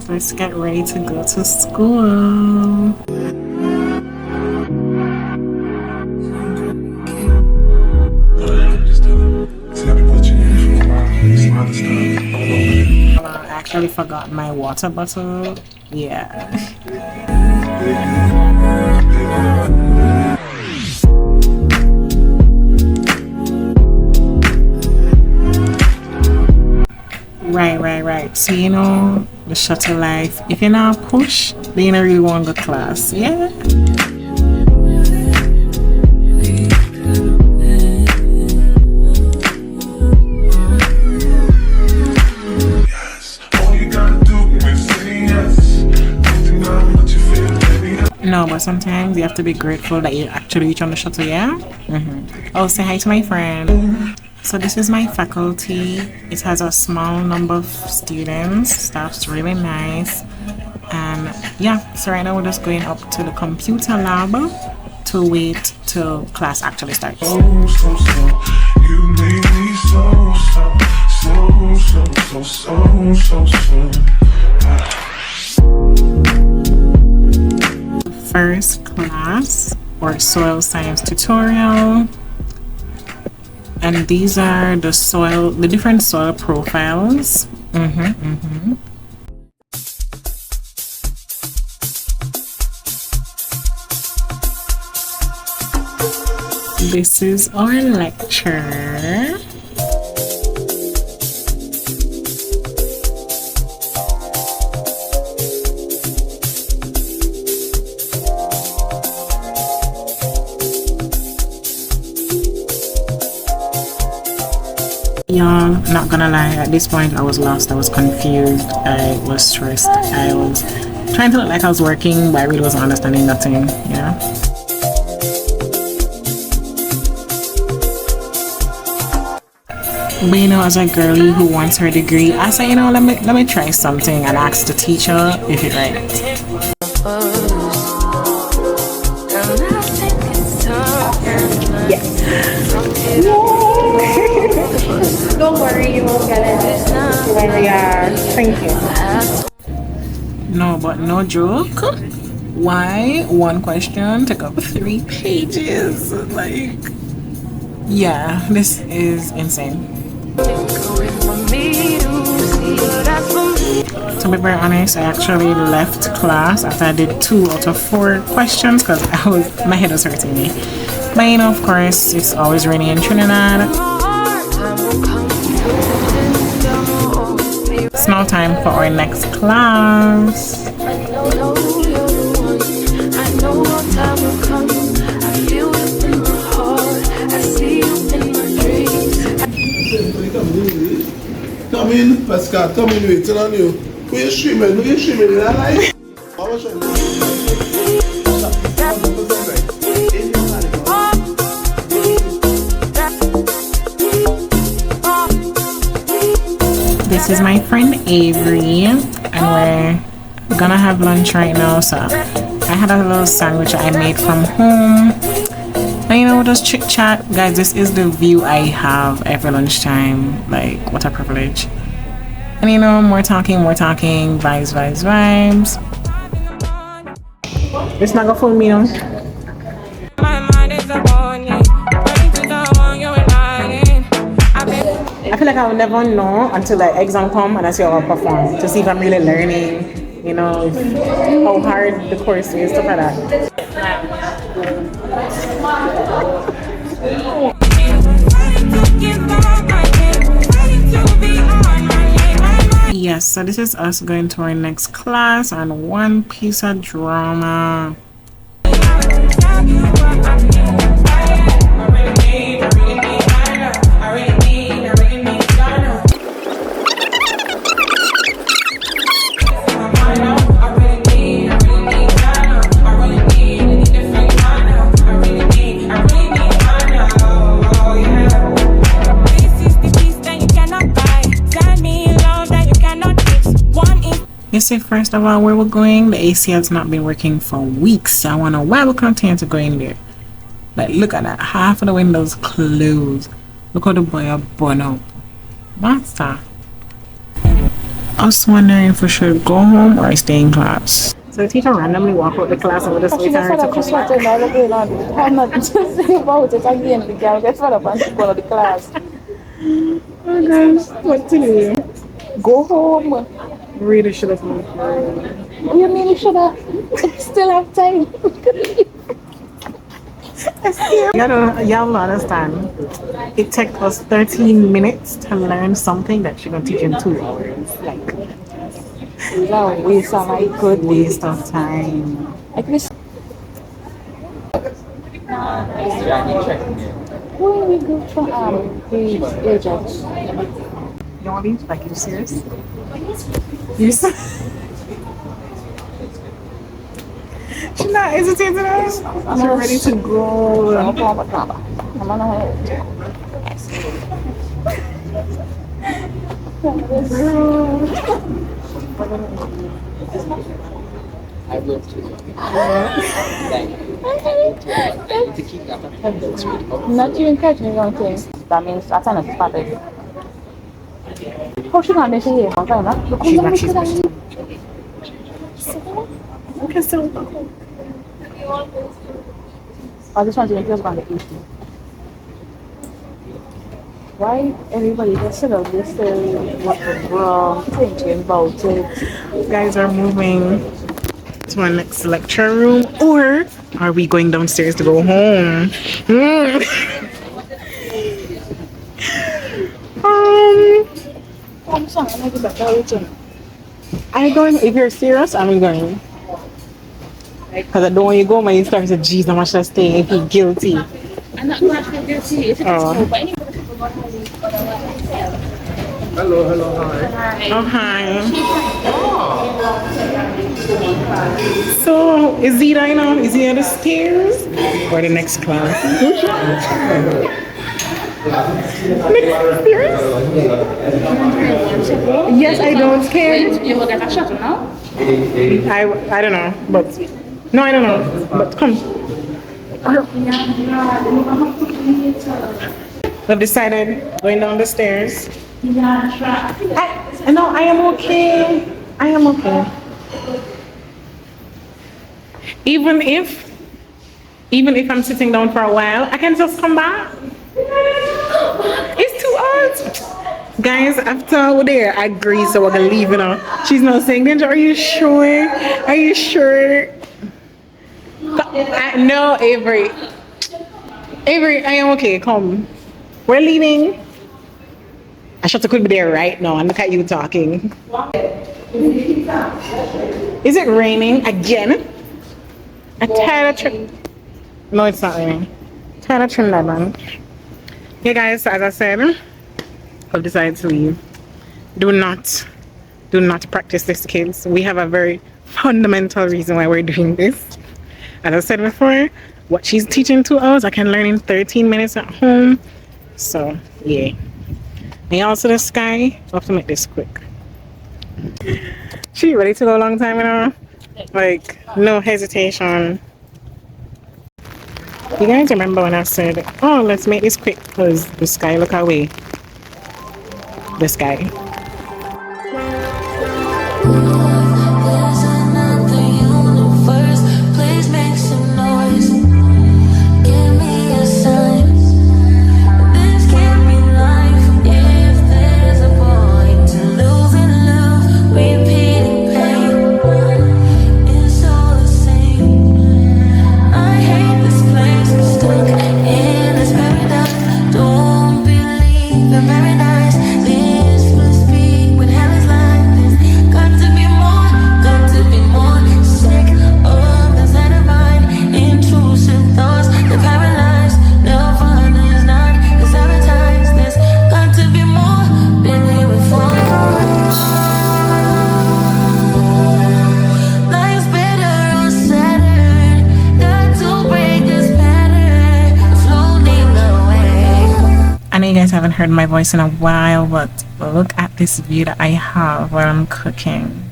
let's get ready to go to school. I actually forgot my water bottle. Yeah. Right. So you know the shuttle life. If you're not push, then you don't really want to go class. Yeah. No, but sometimes you have to be grateful that you actually reach on the shuttle, yeah? Oh, say hi to my friend. So this is my faculty. It has a small number of students. Staff's really nice. And yeah, so right now we're just going up to the computer lab to wait till class actually starts. You make me First class or soil science tutorial, and these are the different soil profiles. This is our lecture. Y'all, not gonna lie, at this point I was lost, I was confused, I was stressed, I was trying to look like I was working, but I really wasn't understanding nothing, you know? But you know, as a girlie who wants her degree, I said, you know, let me try something and ask the teacher if it's right. Don't worry, you won't get it. Yeah, thank you. No, but no joke. Why one question took up 3 pages? Like, yeah, this is insane. To be very honest, I actually left class after I did 2 out of 4 questions because my head was hurting me. But you know, of course, it's always raining in Trinidad. It's now time for our next class. Come in, Pascal, come in, waiting on you. Who you streaming? Who you streaming? In that life? This is my friend Avery, and we're gonna have lunch right now. So I had a little sandwich I made from home. And you know, just chit chat, guys. This is the view I have every lunchtime. Like, what a privilege. And you know, more talking, vibes. It's not gonna fool me, no. I feel like I will never know until the exam come and I see how I perform to see if I'm really learning, you know, how hard the course is, stuff like that. Yes, so this is us going to our next class and one piece of drama. You see, first of all, where we're going, the AC has not been working for weeks. So I wonder why we continue to go in there. Like, look at that. Half of the windows closed. Look how the boy are burn up. Master. I was wondering if we should go home or stay in class. So the teacher randomly walked out the class and we just waited for her to come back. I'm not just saying about it again. The girl gets fed up and she go to the class. Oh gosh, what to do? Go home. Really should have moved. What do you mean you should have? Still have time. Y'all don't understand. It took us 13 minutes to learn something that she's gonna teach in 2 hours. Like, It's a waste of my good waste of time. Like this. When we go to the agents. You want to leave? Like, you serious? You serious? She's not hesitating us. She's ready to go. I'm on I will too. To keep up attendance with not you encourage me wrong things. That means attendance is perfect. How should I make it here? She's not. Okay, so. I just want to make this one the issue. Why everybody just sit up this what was wrong, thinking about it. Guys are moving to our next lecture room, or are we going downstairs to go home? I'm sorry, I'm going to I'm going. If you're serious, I'm going. Because I don't want you to go, man. You start to, geez, I'm actually staying if you're guilty. I'm not going to feel guilty if it's Oh. but anyway. Hello, hi. Oh, hi. So, is he right now? Is he on the stairs? Or the next class? Next stairs? Yes, I don't care. You will get a shuttle now? I don't know, but no, I don't know. But come. We've decided going down the stairs. No, I am okay. I am okay. Even if I'm sitting down for a while, I can just come back. It's too hot. Guys, after we're there, I agree, so we're gonna leave it on. She's not saying, Danger, are you sure? Are you sure? No, Avery. Avery, I am okay, come. We're leaving. I should could be there right now and look at you talking. Is it raining again? I'm tired of No, it's not raining. Tired of Trinidad, man. Yeah, guys, as I said, I've decided to leave. Do not practice this, kids. We have a very fundamental reason why we're doing this. As I said before, what she's teaching to us, I can learn in 13 minutes at home. So, yeah. And also the sky, I have to make this quick. She ready to go a long time, you know? Like, no hesitation. You guys remember when I said, oh, let's make this quick because the sky, look away. The sky. Haven't heard my voice in a while, but look at this view that I have while I'm cooking.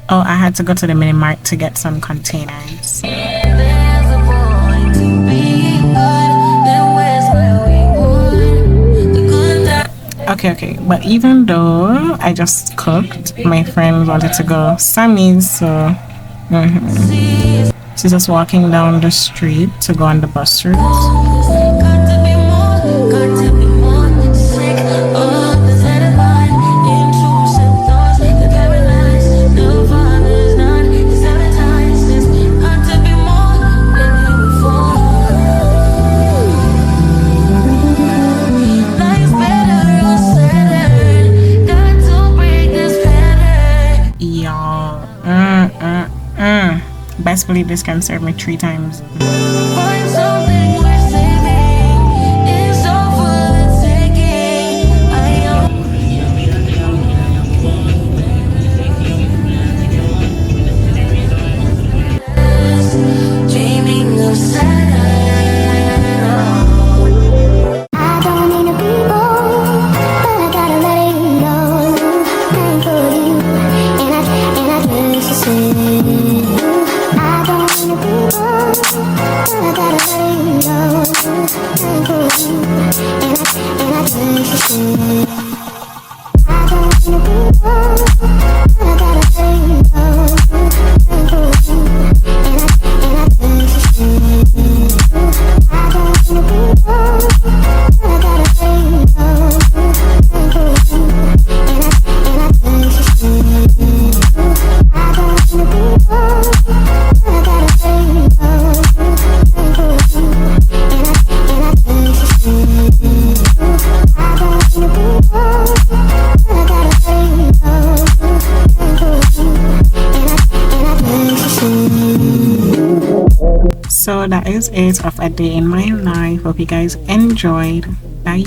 Oh, I had to go to the mini mart to get some containers. Okay, but even though I just cooked, my friend wanted to go Sammy's, so she's just walking down the street to go on the bus route. Best believe this can serve me 3 times. So that is it of a day in my life. Hope you guys enjoyed. Bye.